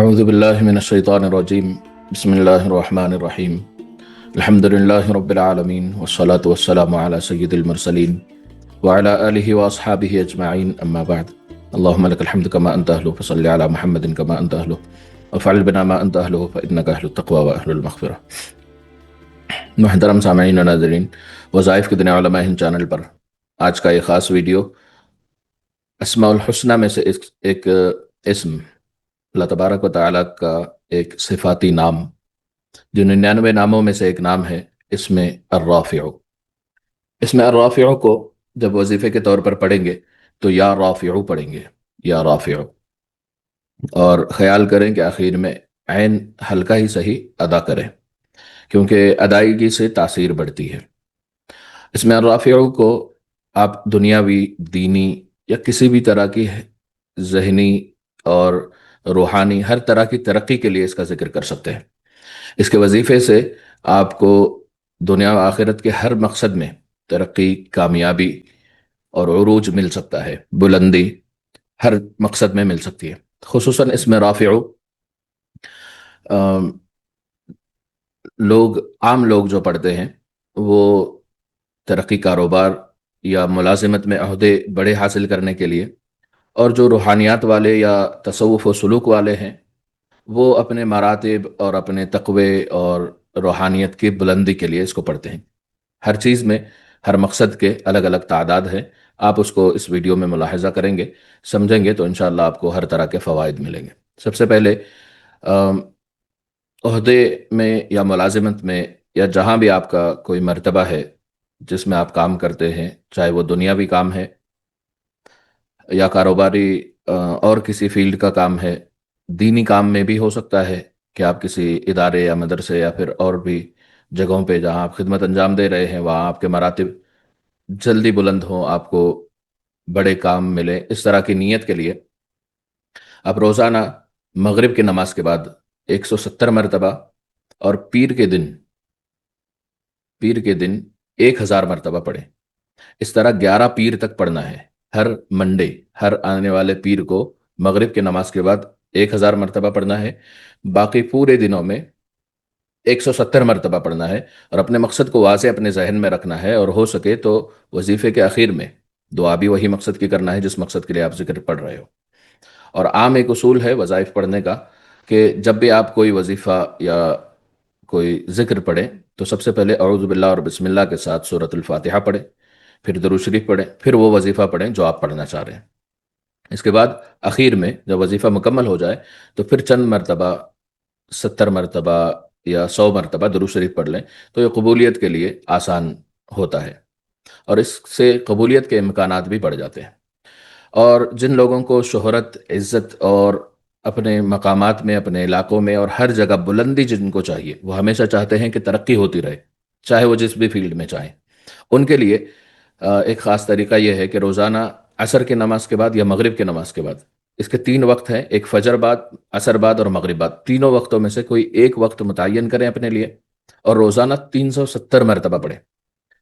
أعوذ بالله من الشيطان الرجيم بسم الله الرحمن الرحيم الحمد لله رب العالمين والصلاة والسلام على سيد المرسلين وعلى آله وأصحابه أجمعين أما بعد اللهم لك الحمد كما أنت أهله فصل على محمد كما أنت أهله وفعل بنا ما أنت أهله فإنك أهل التقوى وأهل المغفرة۔ محترم سامعین و ناظرین، وظائف کی دنیا علماء ہند چینل پر آج کا یہ خاص ویڈیو اسماء الحسنہ میں سے ایک اسم اللہ تبارک و تعالیٰ کا ایک صفاتی نام، جو 99 ناموں میں سے ایک نام ہے، اسم الرافع۔ اسم الرافع کو جب وظیفے کے طور پر پڑھیں گے تو یا رافع پڑھیں گے، یا رافع، اور خیال کریں کہ آخر میں عین ہلکا ہی صحیح ادا کریں، کیونکہ ادائیگی سے تاثیر بڑھتی ہے۔ اسم الرافع کو آپ دنیاوی، دینی یا کسی بھی طرح کی ذہنی اور روحانی ہر طرح کی ترقی کے لیے اس کا ذکر کر سکتے ہیں۔ اس کے وظیفے سے آپ کو دنیا و آخرت کے ہر مقصد میں ترقی، کامیابی اور عروج مل سکتا ہے، بلندی ہر مقصد میں مل سکتی ہے۔ خصوصاً اسم رافع عام لوگ جو پڑھتے ہیں وہ ترقی، کاروبار یا ملازمت میں عہدے بڑے حاصل کرنے کے لیے، اور جو روحانیات والے یا تصوف و سلوک والے ہیں وہ اپنے مراتب اور اپنے تقوی اور روحانیت کی بلندی کے لیے اس کو پڑھتے ہیں۔ ہر چیز میں، ہر مقصد کے الگ الگ تعداد ہیں۔ آپ اس کو اس ویڈیو میں ملاحظہ کریں گے، سمجھیں گے تو انشاءاللہ آپ کو ہر طرح کے فوائد ملیں گے۔ سب سے پہلے عہدے میں یا ملازمت میں یا جہاں بھی آپ کا کوئی مرتبہ ہے جس میں آپ کام کرتے ہیں، چاہے وہ دنیاوی کام ہے یا کاروباری اور کسی فیلڈ کا کام ہے، دینی کام میں بھی ہو سکتا ہے کہ آپ کسی ادارے یا مدرسے یا پھر اور بھی جگہوں پہ جہاں آپ خدمت انجام دے رہے ہیں وہاں آپ کے مراتب جلدی بلند ہوں، آپ کو بڑے کام ملے، اس طرح کی نیت کے لیے آپ روزانہ مغرب کی نماز کے بعد 170 مرتبہ اور پیر کے دن 1000 مرتبہ پڑھیں۔ اس طرح 11 پیر تک پڑھنا ہے۔ ہر منڈے، ہر آنے والے پیر کو مغرب کی نماز کے بعد 1000 مرتبہ پڑھنا ہے، باقی پورے دنوں میں 170 مرتبہ پڑھنا ہے، اور اپنے مقصد کو واضح اپنے ذہن میں رکھنا ہے، اور ہو سکے تو وظیفے کے اخیر میں دعا بھی وہی مقصد کی کرنا ہے جس مقصد کے لیے آپ ذکر پڑھ رہے ہو۔ اور عام ایک اصول ہے وظائف پڑھنے کا کہ جب بھی آپ کوئی وظیفہ یا کوئی ذکر پڑھیں تو سب سے پہلے اعوذ باللہ اور بسم اللہ کے ساتھ سورۃ الفاتحہ پڑھیں، پھر درود شریف پڑھیں، پھر وہ وظیفہ پڑھیں جو آپ پڑھنا چاہ رہے ہیں۔ اس کے بعد اخیر میں جب وظیفہ مکمل ہو جائے تو پھر چند مرتبہ 70 مرتبہ یا 100 مرتبہ درود شریف پڑھ لیں، تو یہ قبولیت کے لیے آسان ہوتا ہے، اور اس سے قبولیت کے امکانات بھی بڑھ جاتے ہیں۔ اور جن لوگوں کو شہرت، عزت اور اپنے مقامات میں، اپنے علاقوں میں اور ہر جگہ بلندی جن کو چاہیے، وہ ہمیشہ چاہتے ہیں کہ ترقی ہوتی رہے، چاہے وہ جس بھی فیلڈ میں چاہیں، ان کے لیے ایک خاص طریقہ یہ ہے کہ روزانہ عصر کی نماز کے بعد یا مغرب کی نماز کے بعد، اس کے 3 وقت ہیں، ایک فجر بعد، عصر بعد اور مغرب بعد، تینوں وقتوں میں سے کوئی ایک وقت متعین کریں اپنے لیے، اور روزانہ 370 مرتبہ پڑھیں۔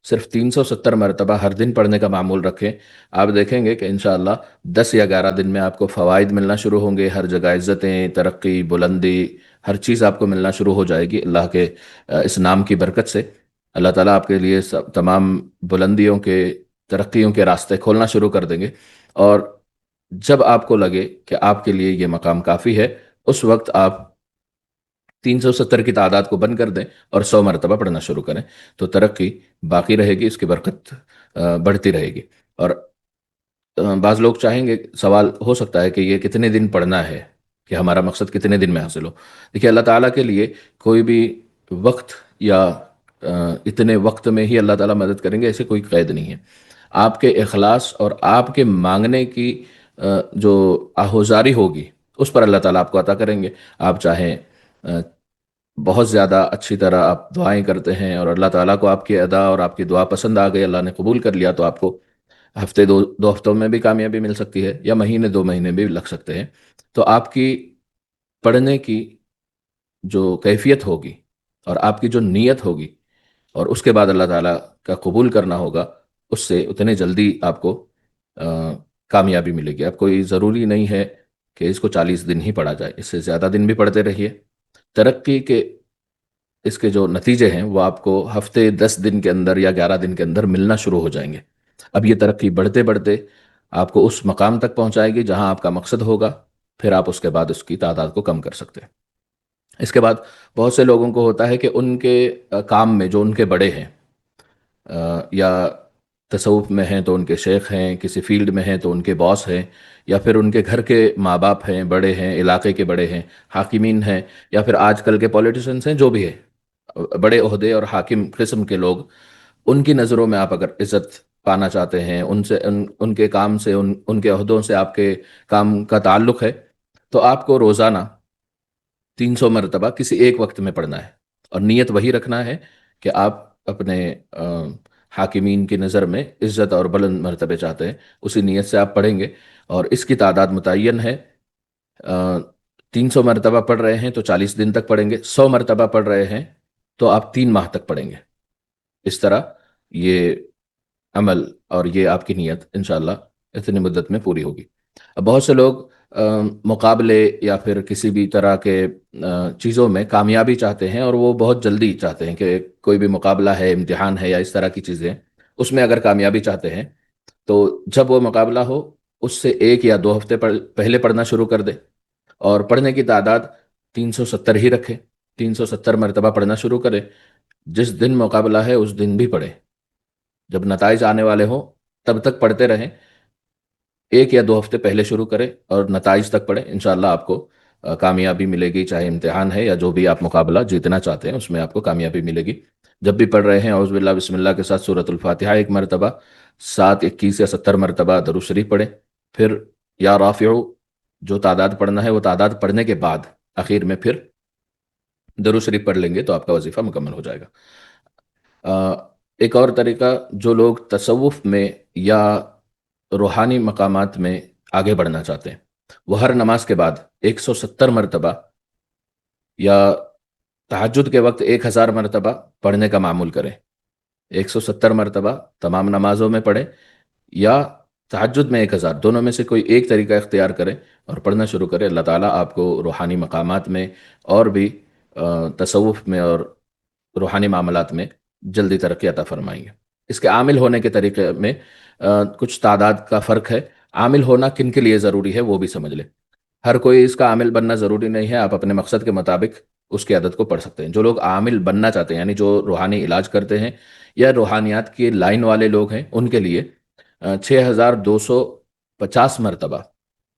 صرف 370 مرتبہ ہر دن پڑھنے کا معمول رکھیں۔ آپ دیکھیں گے کہ انشاءاللہ 10 یا 11 دن میں آپ کو فوائد ملنا شروع ہوں گے، ہر جگہ عزتیں، ترقی، بلندی، ہر چیز آپ کو ملنا شروع ہو جائے گی اللہ کے اس نام کی برکت سے۔ اللہ تعالیٰ آپ کے لیے تمام بلندیوں کے، ترقیوں کے راستے کھولنا شروع کر دیں گے، اور جب آپ کو لگے کہ آپ کے لیے یہ مقام کافی ہے، اس وقت آپ 370 کی تعداد کو بند کر دیں اور 100 مرتبہ پڑھنا شروع کریں، تو ترقی باقی رہے گی، اس کی برکت بڑھتی رہے گی۔ اور بعض لوگ چاہیں گے، سوال ہو سکتا ہے کہ یہ کتنے دن پڑھنا ہے، کہ ہمارا مقصد کتنے دن میں حاصل ہو۔ دیکھیے، اللہ تعالیٰ کے لیے کوئی بھی وقت یا اتنے وقت میں ہی اللہ تعالیٰ مدد کریں گے، ایسے کوئی قید نہیں ہے۔ آپ کے اخلاص اور آپ کے مانگنے کی جو آہوزاری ہوگی اس پر اللہ تعالیٰ آپ کو عطا کریں گے۔ آپ چاہیں بہت زیادہ اچھی طرح آپ دعائیں کرتے ہیں اور اللہ تعالیٰ کو آپ کی ادا اور آپ کی دعا پسند آ گئی، اللہ نے قبول کر لیا، تو آپ کو ہفتے دو ہفتوں میں بھی کامیابی مل سکتی ہے، یا مہینے 2 مہینے بھی لگ سکتے ہیں۔ تو آپ کی پڑھنے کی جو کیفیت ہوگی اور آپ کی جو نیت ہوگی، اور اس کے بعد اللہ تعالیٰ کا قبول کرنا ہوگا، اس سے اتنے جلدی آپ کو کامیابی ملے گی۔ اب کوئی ضروری نہیں ہے کہ اس کو 40 دن ہی پڑھا جائے، اس سے زیادہ دن بھی پڑھتے رہیے۔ ترقی کے اس کے جو نتیجے ہیں وہ آپ کو ہفتے 10 دن کے اندر یا 11 دن کے اندر ملنا شروع ہو جائیں گے۔ اب یہ ترقی بڑھتے بڑھتے آپ کو اس مقام تک پہنچائے گی جہاں آپ کا مقصد ہوگا، پھر آپ اس کے بعد اس کی تعداد کو کم کر سکتے ہیں۔ اس کے بعد بہت سے لوگوں کو ہوتا ہے کہ ان کے کام میں جو ان کے بڑے ہیں، یا تصوف میں ہیں تو ان کے شیخ ہیں، کسی فیلڈ میں ہیں تو ان کے باس ہیں، یا پھر ان کے گھر کے ماں باپ ہیں، بڑے ہیں، علاقے کے بڑے ہیں، حاکمین ہیں، یا پھر آج کل کے پولیٹیشنز ہیں، جو بھی ہے بڑے عہدے اور حاکم قسم کے لوگ، ان کی نظروں میں آپ اگر عزت پانا چاہتے ہیں، ان سے ان کے کام سے، ان کے عہدوں سے آپ کے کام کا تعلق ہے، تو آپ کو روزانہ 300 مرتبہ کسی ایک وقت میں پڑھنا ہے، اور نیت وہی رکھنا ہے کہ آپ اپنے حاکمین کی نظر میں عزت اور بلند مرتبے چاہتے ہیں، اسی نیت سے آپ پڑھیں گے۔ اور اس کی تعداد متعین ہے۔ 300 مرتبہ پڑھ رہے ہیں تو 40 دن تک پڑھیں گے، 100 مرتبہ پڑھ رہے ہیں تو آپ 3 ماہ تک پڑھیں گے۔ اس طرح یہ عمل اور یہ آپ کی نیت انشاءاللہ اتنی مدت میں پوری ہوگی۔ اب بہت سے لوگ مقابلے یا پھر کسی بھی طرح کے چیزوں میں کامیابی چاہتے ہیں، اور وہ بہت جلدی چاہتے ہیں کہ کوئی بھی مقابلہ ہے، امتحان ہے، یا اس طرح کی چیزیں، اس میں اگر کامیابی چاہتے ہیں تو جب وہ مقابلہ ہو اس سے 1 یا 2 ہفتے پہلے پڑھنا شروع کر دے، اور پڑھنے کی تعداد 370 ہی رکھے، 370 مرتبہ پڑھنا شروع کرے۔ جس دن مقابلہ ہے اس دن بھی پڑھے، جب نتائج آنے والے ہوں تب تک پڑھتے رہیں۔ 1 یا 2 ہفتے پہلے شروع کریں اور نتائج تک پڑھیں، انشاءاللہ آپ کو کامیابی ملے گی، چاہے امتحان ہے یا جو بھی آپ مقابلہ جیتنا چاہتے ہیں اس میں آپ کو کامیابی ملے گی۔ جب بھی پڑھ رہے ہیں اعوذ باللہ بسم اللہ کے ساتھ سورۃ الفاتحہ 1 مرتبہ، 7، 21 یا 70 مرتبہ درود شریف پڑھیں، پھر یا رافعو جو تعداد پڑھنا ہے وہ تعداد پڑھنے کے بعد آخر میں پھر درود شریف پڑھ لیں گے تو آپ کا وظیفہ مکمل ہو جائے گا۔ ایک اور طریقہ، جو لوگ تصوف میں یا روحانی مقامات میں آگے بڑھنا چاہتے ہیں، وہ ہر نماز کے بعد 170 مرتبہ یا تہجد کے وقت 1000 مرتبہ پڑھنے کا معمول کریں۔ 170 مرتبہ تمام نمازوں میں پڑھیں، یا تہجد میں 1000، دونوں میں سے کوئی ایک طریقہ اختیار کریں اور پڑھنا شروع کریں۔ اللہ تعالیٰ آپ کو روحانی مقامات میں اور بھی تصوف میں اور روحانی معاملات میں جلدی ترقی عطا فرمائیں گے۔ اس کے عامل ہونے کے طریقے میں کچھ تعداد کا فرق ہے۔ عامل ہونا کن کے لیے ضروری ہے وہ بھی سمجھ لیں۔ ہر کوئی اس کا عامل بننا ضروری نہیں ہے، آپ اپنے مقصد کے مطابق اس کی عدد کو پڑھ سکتے ہیں۔ جو لوگ عامل بننا چاہتے ہیں، یعنی جو روحانی علاج کرتے ہیں یا روحانیات کی لائن والے لوگ ہیں، ان کے لیے 6250 مرتبہ،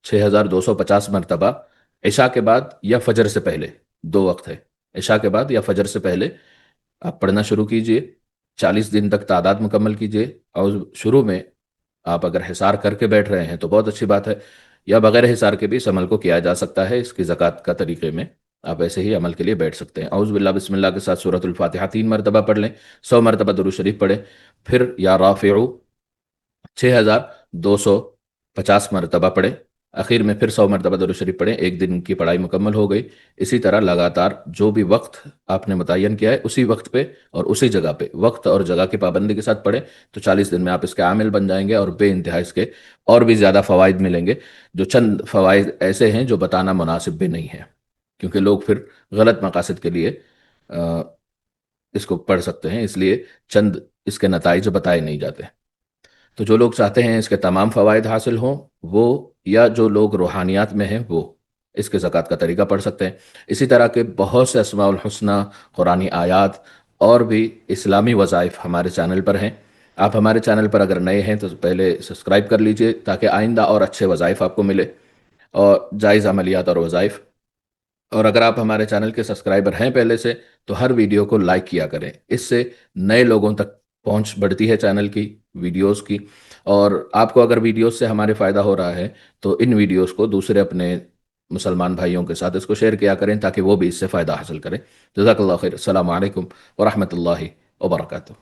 6250 مرتبہ عشاء کے بعد یا فجر سے پہلے، 2 وقت ہے، عشاء کے بعد یا فجر سے پہلے آپ پڑھنا شروع کیجئے۔ 40 دن تک تعداد مکمل کیجئے، اور شروع میں آپ اگر حصار کر کے بیٹھ رہے ہیں تو بہت اچھی بات ہے، یا بغیر حصار کے بھی اس عمل کو کیا جا سکتا ہے۔ اس کی زکوٰۃ کا طریقے میں آپ ایسے ہی عمل کے لیے بیٹھ سکتے ہیں۔ اعوذ باللہ بسم اللہ کے ساتھ سورۃ الفاتحہ 3 مرتبہ پڑھ لیں، 100 مرتبہ درود شریف پڑھیں، پھر یا رافعو 6250 مرتبہ پڑھیں، آخر میں پھر 100 مرتبہ درود شریف پڑھیں۔ ایک دن کی پڑھائی مکمل ہو گئی۔ اسی طرح لگاتار جو بھی وقت آپ نے متعین کیا ہے اسی وقت پہ اور اسی جگہ پہ، وقت اور جگہ کی پابندی کے ساتھ پڑھیں، تو 40 دن میں آپ اس کے عامل بن جائیں گے، اور بے انتہا اس کے اور بھی زیادہ فوائد ملیں گے، جو چند فوائد ایسے ہیں جو بتانا مناسب بھی نہیں ہے، کیونکہ لوگ پھر غلط مقاصد کے لیے اس کو پڑھ سکتے ہیں، اس لیے چند اس کے نتائج بتائے نہیں جاتے۔ تو جو لوگ چاہتے ہیں اس کے تمام فوائد حاصل ہوں، وہ یا جو لوگ روحانیات میں ہیں وہ اس کے زکوٰۃ کا طریقہ پڑھ سکتے ہیں۔ اسی طرح کے بہت سے اسماء الحسنہ، قرآنی آیات اور بھی اسلامی وظائف ہمارے چینل پر ہیں۔ آپ ہمارے چینل پر اگر نئے ہیں تو پہلے سبسکرائب کر لیجئے تاکہ آئندہ اور اچھے وظائف آپ کو ملے، اور جائز عملیات اور وظائف۔ اور اگر آپ ہمارے چینل کے سبسکرائبر ہیں پہلے سے تو ہر ویڈیو کو لائک کیا کریں، اس سے نئے لوگوں تک پہنچ بڑھتی ہے چینل کی، ویڈیوز کی۔ اور آپ کو اگر ویڈیوز سے ہمارے فائدہ ہو رہا ہے تو ان ویڈیوز کو دوسرے اپنے مسلمان بھائیوں کے ساتھ اس کو شیئر کیا کریں تاکہ وہ بھی اس سے فائدہ حاصل کریں۔ جزاک اللہ خیر۔ السلام علیکم ورحمۃ اللہ وبرکاتہ۔